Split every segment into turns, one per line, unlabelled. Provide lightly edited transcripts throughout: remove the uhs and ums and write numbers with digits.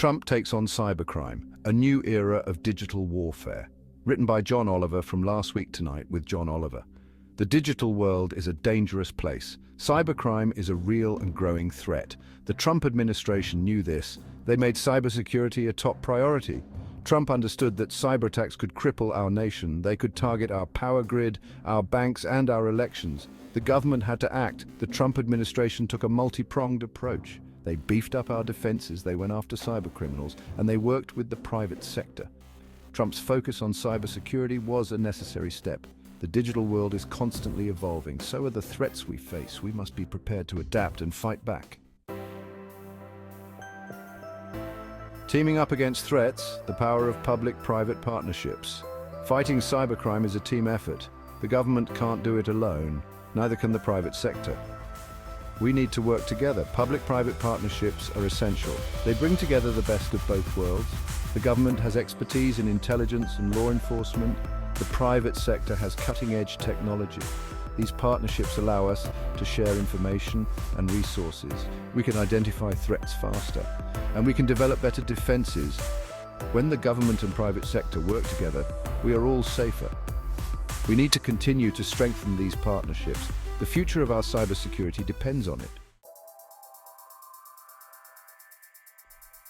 Trump takes on cybercrime, a new era of digital warfare. Written by John Oliver from Last Week Tonight with John Oliver. The digital world is a dangerous place. Cybercrime is a real and growing threat. The Trump administration knew this. They made cybersecurity a top priority. Trump understood that cyber attacks could cripple our nation. They could target our power grid, our banks, and our elections. The government had to act. The Trump administration took a multi-pronged approach. They beefed up our defenses, they went after cybercriminals, and they worked with the private sector. Trump's focus on cybersecurity was a necessary step. The digital world is constantly evolving. So are the threats we face. We must be prepared to adapt and fight back. Teaming up against threats, the power of public-private partnerships. Fighting cybercrime is a team effort. The government can't do it alone, neither can the private sector. We need to work together. Public-private partnerships are essential. They bring together the best of both worlds. The government has expertise in intelligence and law enforcement. The private sector has cutting-edge technology. These partnerships allow us to share information and resources. We can identify threats faster, and we can develop better defenses. When the government and private sector work together, we are all safer. We need to continue to strengthen these partnerships. The future of our cybersecurity depends on it.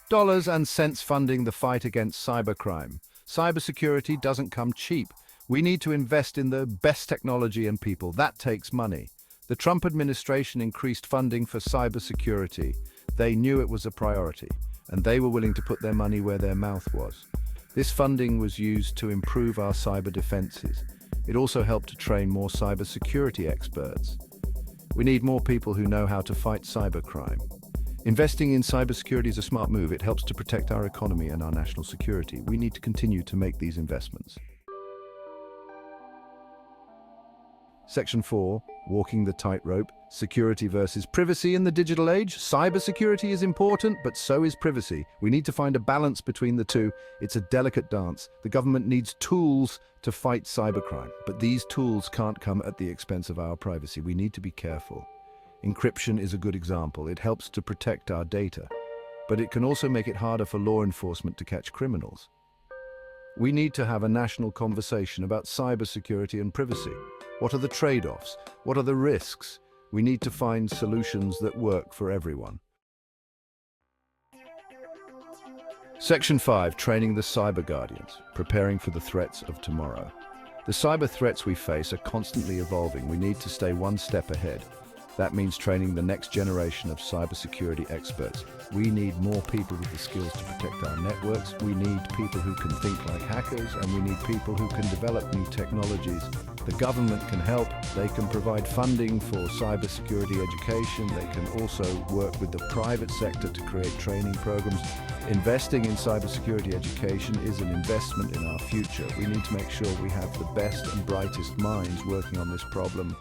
Dollars and cents funding the fight against cybercrime. Cybersecurity doesn't come cheap. We need to invest in the best technology and people. That takes money. The Trump administration increased funding for cybersecurity. They knew it was a priority, and they were willing to put their money where their mouth was. This funding was used to improve our cyber defenses. It also helped to train more cybersecurity experts. We need more people who know how to fight cybercrime. Investing in cybersecurity is a smart move. It helps to protect our economy and our national security. We need to continue to make these investments. Section 4, walking the tightrope, security versus privacy in the digital age. Cybersecurity is important, but so is privacy. We need to find a balance between the two. It's a delicate dance. The government needs tools to fight cybercrime, but these tools can't come at the expense of our privacy. We need to be careful. Encryption is a good example. It helps to protect our data, but it can also make it harder for law enforcement to catch criminals. We need to have a national conversation about cybersecurity and privacy. What are the trade-offs? What are the risks? We need to find solutions that work for everyone. Section 5, training the cyber guardians, preparing for the threats of tomorrow. The cyber threats we face are constantly evolving. We need to stay one step ahead. That means training the next generation of cybersecurity experts. We need more people with the skills to protect our networks. We need people who can think like hackers, and we need people who can develop new technologies. The government can help. They can provide funding for cybersecurity education. They can also work with the private sector to create training programs. Investing in cybersecurity education is an investment in our future. We need to make sure we have the best and brightest minds working on this problem.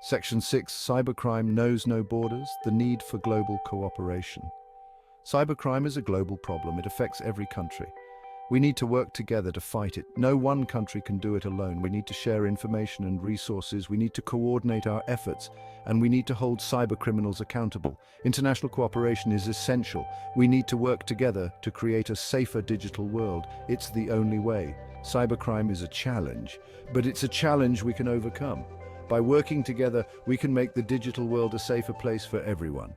Section 6, cybercrime knows no borders, the need for global cooperation. Cybercrime is a global problem. It affects every country. We need to work together to fight it. No one country can do it alone. We need to share information and resources. We need to coordinate our efforts, and we need to hold cybercriminals accountable. International cooperation is essential. We need to work together to create a safer digital world. It's the only way. Cybercrime is a challenge, but it's a challenge we can overcome. By working together, we can make the digital world a safer place for everyone.